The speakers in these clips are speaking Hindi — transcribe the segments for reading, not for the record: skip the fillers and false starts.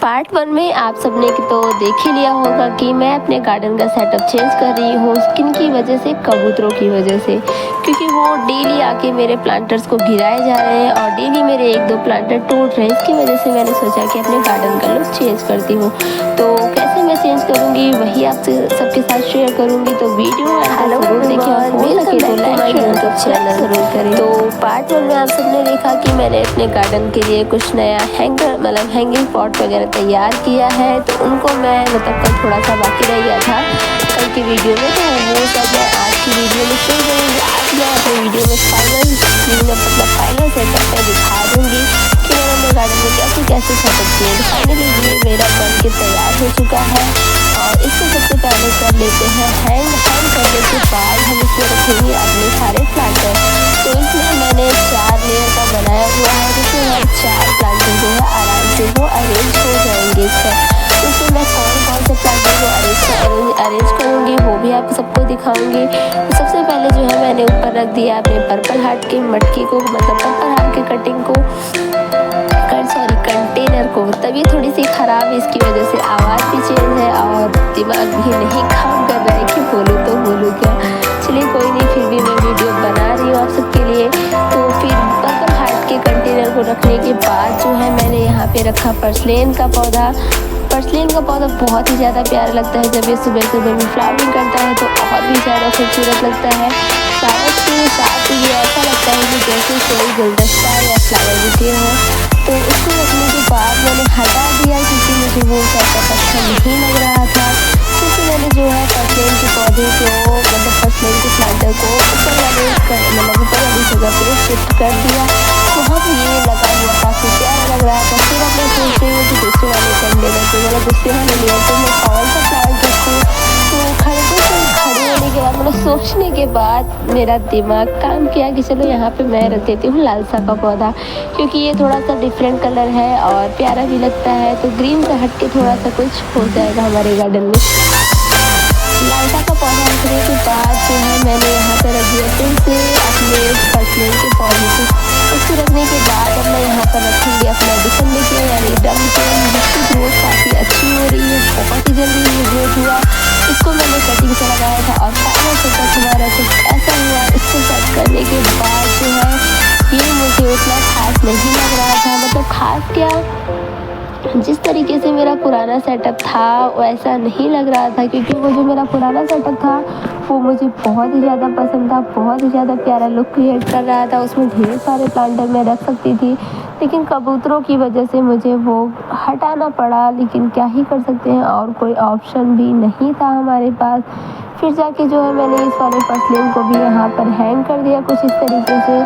पार्ट 1 में आप सबने तो देख ही लिया होगा कि मैं अपने गार्डन का सेटअप चेंज कर रही हूँ। किन की वजह से? कबूतरों की वजह से, क्योंकि वो डेली आके मेरे प्लांटर्स को गिराए जा रहे हैं और डेली मेरे 1-2 प्लांटर टूट रहे हैं। इसकी वजह से मैंने सोचा कि अपने गार्डन का लुक चेंज करती हूँ। तो कैसे मैं चेंज करूँगी वही आपसे सबके साथ शेयर करूँगी। तो वीडियो जरूर देखिए और हो सके तो लाइक यूट्यूब चैनल जरूर करें। तो पार्ट 1 में आप सबने देखा कि मैंने अपने गार्डन के लिए कुछ नया हैंगिंग पॉट वगैरह तैयार किया है। तो उनको मैं कल थोड़ा सा बाकी रह गया था कल की वीडियो में, तो वो सब मैं आज की वीडियो में शेयर करूँगी। आज मैं अपने वीडियो में फाइनल सेटअप में दिखा दूँगी कि मैंने अपने गार्डन में कैसे सेटअप किए। तो फाइनली ये मेरा बन के तैयार हो चुका है और इसको सबसे पहले कर लेते हैं हैंग करने के बाद हम इसमें रखेंगे अपने सारे प्लांटर। तो इसमें मैंने 4 लेयर का बनाया हुआ है, जिसमें हर 4 प्लांटर जो है आराम से वो अरेंज हो जाएंगे इस पर। तो इसमें मैं कौन से प्लांटर को अरेंज करूँगी वो भी आप सबको दिखाऊंगी। तो सबसे पहले जो है मैंने ऊपर रख दिया अपने पर्पल हार्ट की मटकी को, पर्पल हार्ट की कटिंग को, कंटेनर को। तभी थोड़ी सी ख़राब है, इसकी वजह से आवाज़ भी चेंज है और दिमाग भी नहीं काम कर रहा है कि बोलूँ तो बोलूँ क्या। चलिए कोई नहीं, फिर भी मैं वीडियो बना रही हूँ आप सबके लिए। तो फिर पर्पल हार्ट के कंटेनर को रखने के बाद जो है मैंने यहाँ पे रखा पर्सलेन का पौधा। पर्सलेन का पौधा बहुत ही ज़्यादा प्यारा लगता है। जब ये सुबह में फ्लावरिंग करता है तो और भी ज़्यादा खूबसूरत लगता है। फ्लावर्स के साथ ये ऐसा लगता है कि जैसे कोई गुलदस्ता या फ्लावर बुके हो। तो इसको रखने के बाद मैंने हटा दिया क्योंकि मुझे वो सेटअप अच्छा नहीं लग रहा था। क्योंकि मैंने जो है पर्सलेन के पौधे को पर्सलेन के प्लांटर को ऊपर वाली जगह पर शिफ्ट कर दिया। वहाँ पर ये लगा हुआ काफ़ी प्यारा लग रहा था। फिर अब मैं सोच रही हूँ कि दूसरे वाले कंटेनर को दूसरे वाले लेयर को मैं कौन सा प्लांट रखूँ। तो खड़े होने के बाद सोचने के बाद मेरा दिमाग काम किया कि चलो यहाँ पे मैं रख देती हूँ लालसा का पौधा, क्योंकि ये थोड़ा सा डिफरेंट कलर है और प्यारा भी लगता है। तो ग्रीन से हट के थोड़ा सा कुछ हो जाएगा हमारे गार्डन में। लालसा का पौधा रखने के बाद जो है मैंने यहाँ पर रख दिया फिर से अपने पर्सलेन के पौधे को। उसको रखने के बाद अब मैं यहाँ पर रखूँगी अपना डिसम्बर के यानी डम के, जिसकी ग्रोथ काफ़ी अच्छी हो रही है, बहुत ही जल्दी ये ग्रोथ हुआ। इसको मैंने कटिंग से लगाया था और फाइनल सेटअप हमारा कुछ ऐसा हुआ। इसको सेट करने के बाद जो है ये मुझे उतना खास नहीं लग रहा था। खास क्या, जिस तरीके से मेरा पुराना सेटअप था वैसा नहीं लग रहा था, क्योंकि वो जो मेरा पुराना सेटअप था वो मुझे बहुत ही ज़्यादा पसंद था, बहुत ही ज़्यादा प्यारा लुक क्रिएट कर रहा था। उसमें ढेर सारे प्लांटर मैं रख सकती थी, लेकिन कबूतरों की वजह से मुझे वो हटाना पड़ा। लेकिन क्या ही कर सकते हैं, और कोई ऑप्शन भी नहीं था हमारे पास। फिर जाके जो है मैंने इस वाले पर्सलेन को भी यहाँ पर हैंग कर दिया कुछ इस तरीके से।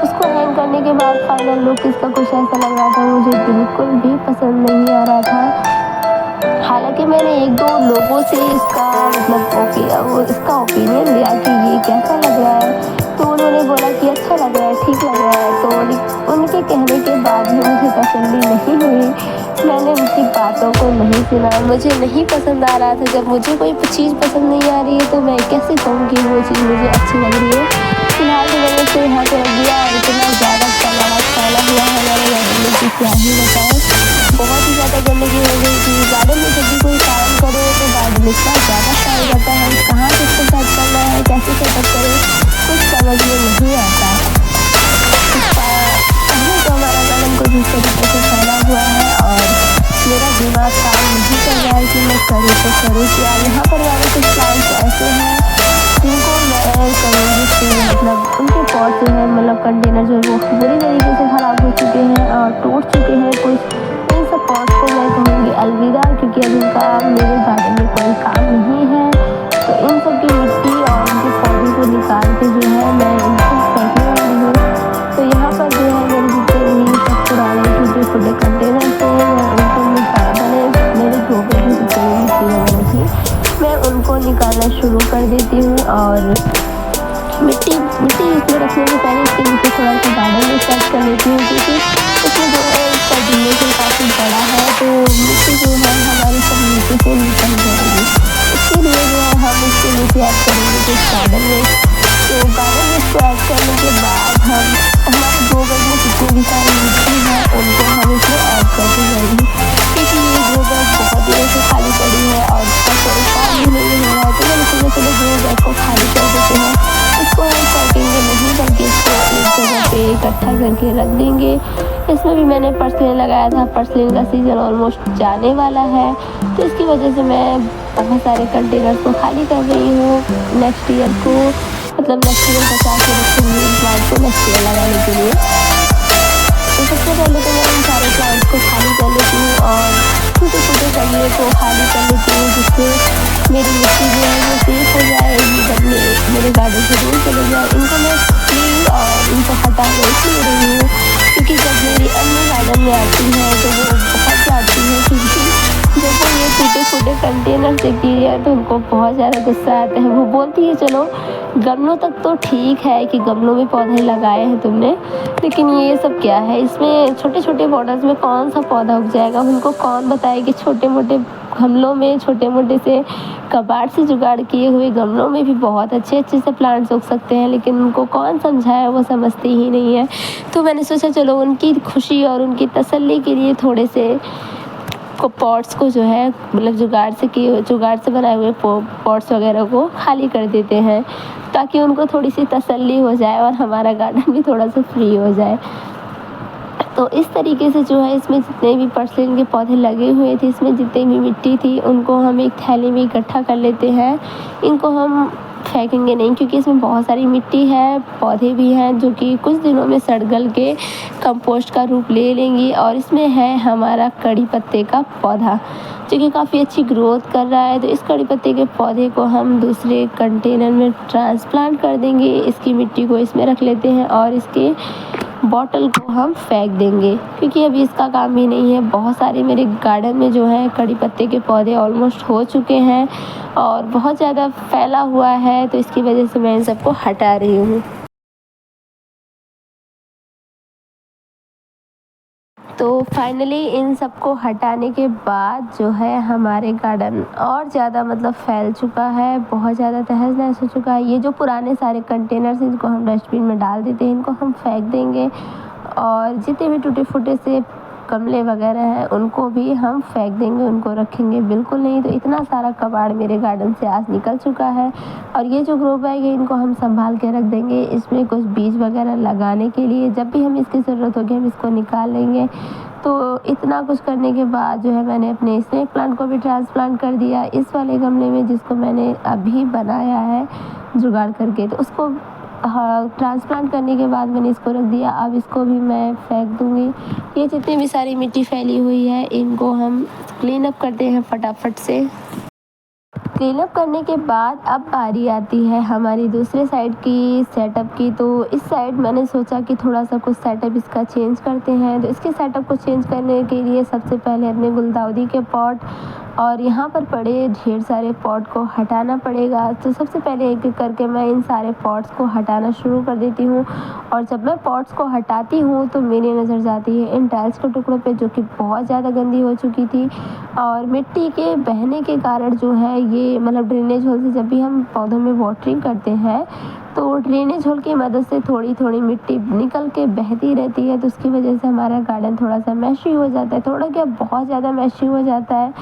उसको हैंग करने के बाद फाइनल लुक इसका कुछ ऐसा लग रहा था, मुझे बिल्कुल भी पसंद नहीं आ रहा था। हालांकि मैंने 1-2 लोगों से इसका इसका ओपिनियन लिया कि ये कैसा लग रहा है। तो उन्होंने बोला कि अच्छा लग रहा है, ठीक लग रहा है। तो उनके कहने के बाद भी मुझे तसल्ली नहीं हुई। मैंने उनकी बातों को नहीं सुना, मुझे नहीं पसंद आ रहा था। जब मुझे कोई चीज़ पसंद नहीं आ रही है तो मैं कैसे कहूँ कि वो चीज़ मुझे अच्छी लग रही है। फिलहाल तो मैंने उसको यहाँ पर रख दिया और इतना ज़्यादा फैला हुआ है हमारे गार्डन में कि क्या ही बताएं। बहुत ही ज़्यादा गंदगी हो गई थी गार्डन में। जब भी कोई काम करो तो गार्डन इतना ज़्यादा फैल जाता है, कहाँ से इसको सेट करना है, कैसे सेटअप करें, कुछ समझ में नहीं आता। पहले तो हमारा गार्डन कुछ इस तरीके से फैला हुआ है और मेरा दिमाग काम नहीं कर रहा है कि मैं करूँ तो करूँ क्या। यहाँ पर वाले कुछ प्लांट्स ऐसे हैं जिनको मैं करूँगी फिर उनके पॉट जो है कंटेनर जो है वो बुरी तरीके से ख़राब हो चुके हैं और टूट चुके हैं कुछ। इन सब पॉट को मैं कहूँगी अलविदा, क्योंकि अब इनका मेरे गार्डन में कोई काम नहीं है। तो इन सब की मिट्टी और उनके पौधे को निकाल के जो है मैं इनको फेंकने वाली हूँ। तो यहाँ पर जो है मेरे जितने भी सब पुराने टूटे कंटेनर थे मेरे गोबर में जितनी मिट्टी वगैरह थी मैं उनको निकालना शुरू कर देती हूँ। और मिट्टी इसमें रखने से पहले इसके नीचे थोड़ा सा गार्डन में सेट कर लेती हूँ, क्योंकि इसमें जो है इसका डिमेंशन काफ़ी बड़ा है। तो मिट्टी जो है हमारी सब नीचे से निकल जाएगी। इसके लिए जो है हम इसके नीचे ऐड करेंगे कुछ गार्डन में। तो गार्डन में इसको ऐड करने के बाद हम हमारे गोबर में जितनी भी सारी मिट्टी है उनको हम इसमें ऐड करते जाएंगे, क्योंकि ये के रख देंगे। इसमें भी मैंने पर्सलिन लगाया था, पर्सलिन का सीज़न ऑलमोस्ट जाने वाला है, तो इसकी वजह से मैं बहुत सारे कंटेनर्स को खाली कर रही हूँ नेक्स्ट ईयर को, मतलब नेक्स्ट ईयर बचा के रखूँगी इन प्लांट को नेक्स्ट ईयर लगाने के लिए। तो सबसे पहले तो मैं इन सारे प्लांट्स को खाली कर लेती हूँ और छोटे छोटे गमले को खाली कर लेती हूँ, जिससे मेरी मिट्टी जो है वो सेफ हो जाए, ये गमले मेरे गार्डन से दूर चले जाए। इनको मैं क्लीन और इनको हटा कर इसलिए रही हूँ क्योंकि जब मेरी अन्य गार्डन में आती है तो वो बहुत जाती है, क्योंकि जब वो ये टूटे फूटे कंटेनर देखती है तो उनको बहुत ज़्यादा गुस्सा आता है। वो बोलती है चलो गमलों तक तो ठीक है कि गमलों में पौधे लगाए हैं तुमने, लेकिन ये सब क्या है, इसमें छोटे छोटे बॉर्डर्स में कौन सा पौधा उग जाएगा। उनको कौन बताए कि छोटे मोटे गमलों में, छोटे मोटे से कबाड़ से जुगाड़ किए हुए गमलों में भी बहुत अच्छे अच्छे से प्लांट्स उग सकते हैं, लेकिन उनको कौन समझाए, वो समझते ही नहीं है। तो मैंने सोचा चलो उनकी खुशी और उनकी तसल्ली के लिए थोड़े से पॉट्स को जो है मतलब जुगाड़ से बनाए हुए पॉट्स वगैरह को खाली कर देते हैं, ताकि उनको थोड़ी सी तसल्ली हो जाए और हमारा गार्डन भी थोड़ा सा फ्री हो जाए। तो इस तरीके से जो है इसमें जितने भी पर्सलिन के पौधे लगे हुए थे, इसमें जितनी भी मिट्टी थी, उनको हम एक थैली में इकट्ठा कर लेते हैं। इनको हम फेंकेंगे नहीं क्योंकि इसमें बहुत सारी मिट्टी है, पौधे भी हैं जो कि कुछ दिनों में सड़ गल के कंपोस्ट का रूप ले लेंगी। और इसमें है हमारा कड़ी पत्ते का पौधा जो कि काफ़ी अच्छी ग्रोथ कर रहा है। तो इस कड़ी पत्ते के पौधे को हम दूसरे कंटेनर में ट्रांसप्लांट कर देंगे। इसकी मिट्टी को इसमें रख लेते हैं और इसके बॉटल को हम फेंक देंगे क्योंकि अभी इसका काम ही नहीं है। बहुत सारे मेरे गार्डन में जो है कड़ी पत्ते के पौधे ऑलमोस्ट हो चुके हैं और बहुत ज़्यादा फैला हुआ है, तो इसकी वजह से मैं इन सबको हटा रही हूँ। तो फाइनली इन सबको हटाने के बाद जो है हमारे गार्डन और ज़्यादा मतलब फैल चुका है, बहुत ज़्यादा तहस नहस हो चुका है। ये जो पुराने सारे कंटेनर्स इनको हम डस्टबिन में डाल देते हैं, इनको हम फेंक देंगे और जितने भी टूटे फूटे से गमले वगैरह हैं उनको भी हम फेंक देंगे, उनको रखेंगे बिल्कुल नहीं। तो इतना सारा कबाड़ मेरे गार्डन से आज निकल चुका है और ये जो ग्रो बैग है इनको हम संभाल के रख देंगे। इसमें कुछ बीज वगैरह लगाने के लिए जब भी हमें इसकी ज़रूरत होगी हम इसको निकाल लेंगे। तो इतना कुछ करने के बाद जो है मैंने अपने स्नेक प्लांट को भी ट्रांसप्लांट कर दिया इस वाले गमले में, जिसको मैंने अभी बनाया है जुगाड़ करके। तो उसको ट्रांसप्लांट करने के बाद मैंने इसको रख दिया। अब इसको भी मैं फेंक दूँगी। ये जितनी भी सारी मिट्टी फैली हुई है इनको हम क्लीन अप करते हैं फटाफट से। क्लीन अप करने के बाद अब बारी आती है हमारी दूसरे साइड की सेटअप की। तो इस साइड मैंने सोचा कि थोड़ा सा कुछ सेटअप इसका चेंज करते हैं। तो इसके सेटअप को चेंज करने के लिए सबसे पहले अपने गुलदाउदी के पॉट और यहाँ पर पड़े ढेर सारे पॉट को हटाना पड़ेगा। तो सबसे पहले एक एक करके मैं इन सारे पॉट्स को हटाना शुरू कर देती हूँ और जब मैं पॉट्स को हटाती हूँ तो मेरी नज़र जाती है इन टाइल्स के टुकड़ों पे, जो कि बहुत ज़्यादा गंदी हो चुकी थी और मिट्टी के बहने के कारण जो है ये मतलब ड्रेनेज होल से जब भी हम पौधों में वाटरिंग करते हैं तो ड्रेनेज होल की मदद से थोड़ी थोड़ी मिट्टी निकल के बहती रहती है। तो उसकी वजह से हमारा गार्डन थोड़ा सा मैशी हो जाता है, थोड़ा क्या बहुत ज़्यादा मैशी हो जाता है।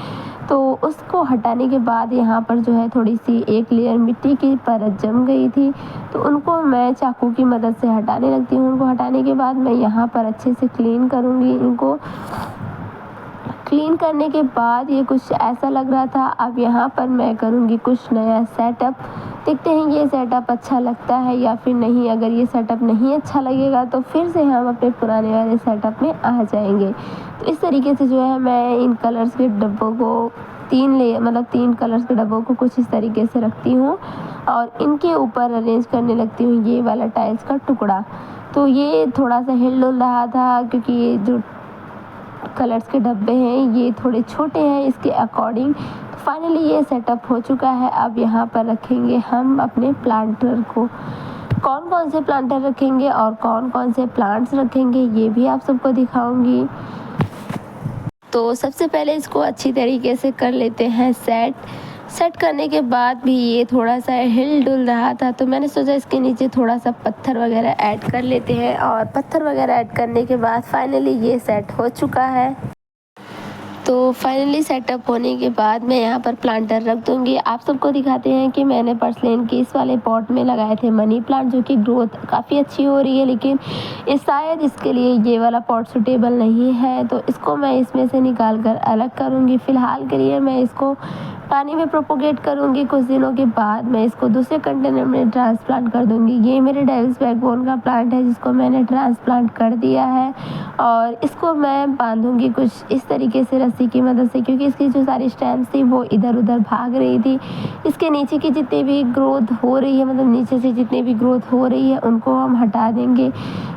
तो उसको हटाने के बाद यहाँ पर जो है थोड़ी सी एक लेयर मिट्टी की परत जम गई थी, तो उनको मैं चाकू की मदद से हटाने लगती हूँ। उनको हटाने के बाद मैं यहाँ पर अच्छे से क्लीन करूँगी। इनको क्लीन करने के बाद ये कुछ ऐसा लग रहा था। अब यहाँ पर मैं करूँगी कुछ नया सेटअप। देखते हैं ये सेटअप अच्छा लगता है या फिर नहीं। अगर ये सेटअप नहीं अच्छा लगेगा तो फिर से हम अपने पुराने वाले सेटअप में आ जाएंगे। तो इस तरीके से जो है मैं इन कलर्स के डब्बों को तीन कलर्स के डब्बों को कुछ इस तरीके से रखती हूँ और इनके ऊपर अरेंज करने लगती हूँ ये वाला टाइल्स का टुकड़ा। तो ये थोड़ा सा हिल डुल रहा था क्योंकि ये जो कलर्स के डब्बे हैं ये थोड़े छोटे हैं इसके अकॉर्डिंग। फाइनली ये सेटअप हो चुका है। अब यहाँ पर रखेंगे हम अपने प्लांटर को। कौन कौन से प्लांटर रखेंगे और कौन कौन से प्लांट्स रखेंगे ये भी आप सबको दिखाऊंगी। तो सबसे पहले इसको अच्छी तरीके से कर लेते हैं सेट करने के बाद भी ये थोड़ा सा हिल डुल रहा था, तो मैंने सोचा इसके नीचे थोड़ा सा पत्थर वगैरह ऐड कर लेते हैं और पत्थर वगैरह ऐड करने के बाद फाइनली ये सेट हो चुका है। तो फाइनली सेटअप होने के बाद मैं यहाँ पर प्लांटर रख दूँगी। आप सबको दिखाते हैं कि मैंने पर्सलेन के इस वाले पॉट में लगाए थे मनी प्लांट, जो कि ग्रोथ काफ़ी अच्छी हो रही है, लेकिन शायद इसके लिए ये वाला पॉट सूटेबल नहीं है, तो इसको मैं इसमें से निकाल कर अलग करूँगी। फ़िलहाल के लिए मैं इसको पानी में प्रोपोगेट करूँगी। कुछ दिनों के बाद मैं इसको दूसरे कंटेनर में ट्रांसप्लांट कर दूँगी। ये मेरे डेविल्स बैकबोन का प्लांट है, जिसको मैंने ट्रांसप्लांट कर दिया है, और इसको मैं बांधूँगी कुछ इस तरीके से रस्सी की मदद से, क्योंकि इसकी जो सारी स्टेम्स थी वो इधर उधर भाग रही थी। इसके नीचे की जितनी भी ग्रोथ हो रही है, मतलब नीचे से जितनी भी ग्रोथ हो रही है उनको हम हटा देंगे,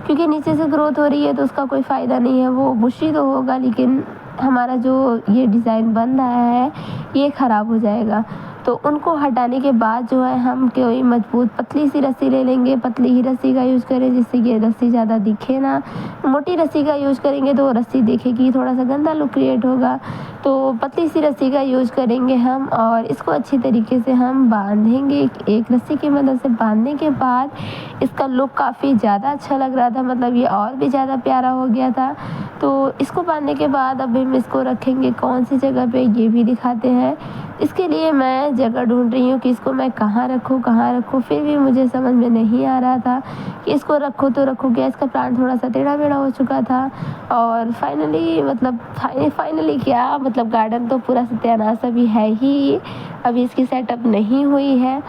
क्योंकि नीचे से ग्रोथ हो रही है तो उसका कोई फ़ायदा नहीं है। वो बुशी तो होगा, लेकिन हमारा जो ये डिज़ाइन बन रहा है ये ख़राब हो जाएगा। तो उनको हटाने के बाद जो है हम कोई मजबूत पतली सी रस्सी ले लेंगे। पतली ही रस्सी का यूज़ करें, जिससे कि रस्सी ज़्यादा दिखे ना। मोटी रस्सी का यूज़ करेंगे तो रस्सी दिखेगी, थोड़ा सा गंदा लुक क्रिएट होगा। तो पतली सी रस्सी का यूज़ करेंगे हम, और इसको अच्छी तरीके से हम बांधेंगे। एक रस्सी की मदद से बांधने के बाद इसका लुक काफ़ी ज़्यादा अच्छा लग रहा था, मतलब ये और भी ज़्यादा प्यारा हो गया था। तो इसको बांधने के बाद अब हम इसको रखेंगे कौन सी जगह पे, ये भी दिखाते हैं। इसके लिए मैं जगह ढूंढ रही हूँ कि इसको मैं कहाँ रखूँ। फिर भी मुझे समझ में नहीं आ रहा था कि इसको रखूँ तो रखूँ क्या। इसका प्लांट थोड़ा सा टेढ़ा मेढ़ा हो चुका था, और फाइनली क्या, मतलब गार्डन तो पूरा सत्यानाश अभी है ही, अभी इसकी सेटअप नहीं हुई है।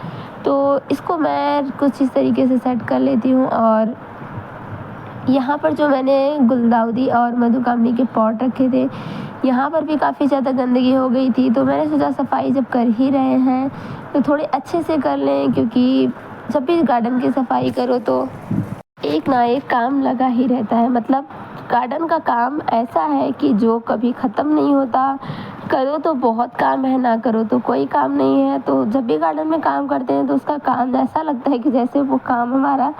तो इसको मैं कुछ इस तरीके से सेट कर लेती हूँ। और यहाँ पर जो मैंने गुलदाउदी और मधुकामनी के पॉट रखे थे, यहाँ पर भी काफ़ी ज़्यादा गंदगी हो गई थी। तो मैंने सोचा सफाई जब कर ही रहे हैं तो थोड़े अच्छे से कर लें, क्योंकि जब भी गार्डन की सफाई करो तो एक ना एक काम लगा ही रहता है। मतलब गार्डन का काम ऐसा है कि जो कभी ख़त्म नहीं होता। करो तो बहुत काम है, ना करो तो कोई काम नहीं है। तो जब भी गार्डन में काम करते हैं तो उसका काम ऐसा लगता है कि जैसे वो काम हमारा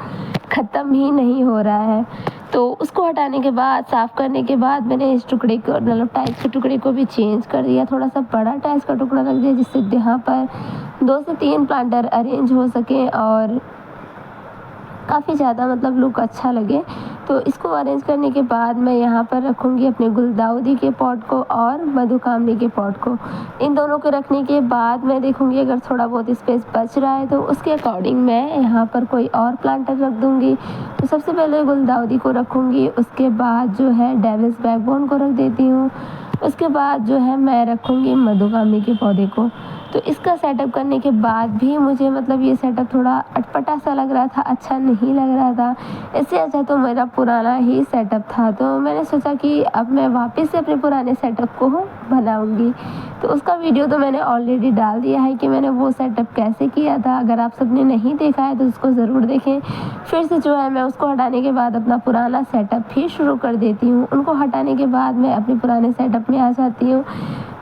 ख़त्म ही नहीं हो रहा है। तो उसको हटाने के बाद, साफ़ करने के बाद, मैंने इस टुकड़े को, मतलब टाइल्स के टुकड़े को भी चेंज कर दिया। थोड़ा सा बड़ा टाइल्स का टुकड़ा रख दिया, जिससे यहाँ पर 2 से 3 प्लांटर अरेंज हो सकें और काफ़ी ज़्यादा मतलब लुक अच्छा लगे। तो इसको अरेंज करने के बाद मैं यहाँ पर रखूँगी अपने गुलदाउदी के पॉट को और मधुकामनी के पॉट को। इन दोनों को रखने के बाद मैं देखूँगी अगर थोड़ा बहुत स्पेस बच रहा है तो उसके अकॉर्डिंग मैं यहाँ पर कोई और प्लांटर रख दूँगी। तो सबसे पहले गुलदाउदी को रखूँगी, उसके बाद जो है डेविल्स बैकबोन को रख देती हूँ, उसके बाद जो है मैं रखूँगी मधुकामनी के पौधे को। तो इसका सेटअप करने के बाद भी मुझे मतलब ये सेटअप थोड़ा अटपटा सा लग रहा था, अच्छा नहीं लग रहा था। इससे अच्छा तो मेरा पुराना ही सेटअप था। तो मैंने सोचा कि अब मैं वापस से अपने पुराने सेटअप को बनाऊंगी। तो उसका वीडियो तो मैंने ऑलरेडी डाल दिया है कि मैंने वो सेटअप कैसे किया था। अगर आप सबने नहीं देखा है तो उसको ज़रूर देखें। फिर से जो है मैं उसको हटाने के बाद अपना पुराना सेटअप भी शुरू कर देती हूँ। उनको हटाने के बाद मैं अपने पुराने सेटअप में आ जाती हूँ।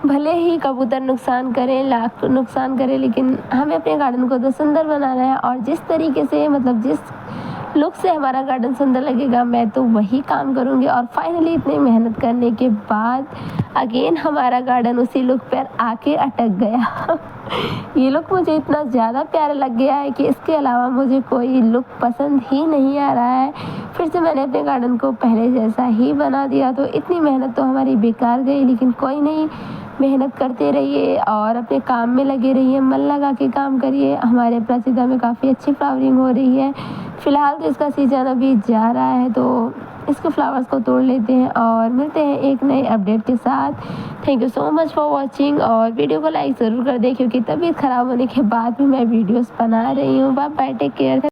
भले ही कबूतर नुकसान करें, लाख नुकसान करें, लेकिन हमें अपने गार्डन को तो सुंदर बनाना है। और जिस तरीके से, मतलब जिस लुक से हमारा गार्डन सुंदर लगेगा, मैं तो वही काम करूँगी। और फाइनली इतनी मेहनत करने के बाद अगेन हमारा गार्डन उसी लुक पर आके अटक गया। ये लुक मुझे इतना ज़्यादा प्यारा लग गया है कि इसके अलावा मुझे कोई लुक पसंद ही नहीं आ रहा है। फिर से मैंने अपने गार्डन को पहले जैसा ही बना दिया। तो इतनी मेहनत तो हमारी बेकार गई, लेकिन कोई नहीं, मेहनत करते रहिए और अपने काम में लगे रहिए, मन लगा के काम करिए। हमारे अपराजिता में काफ़ी अच्छी फ्लावरिंग हो रही है। फ़िलहाल तो इसका सीज़न अभी जा रहा है, तो इसके फ्लावर्स को तोड़ लेते हैं और मिलते हैं एक नए अपडेट के साथ। Thank you so much for watching, और वीडियो को लाइक ज़रूर कर दें, क्योंकि तबीयत ख़राब होने के बाद भी मैं वीडियोस बना रही हूँ। Bye bye, take care.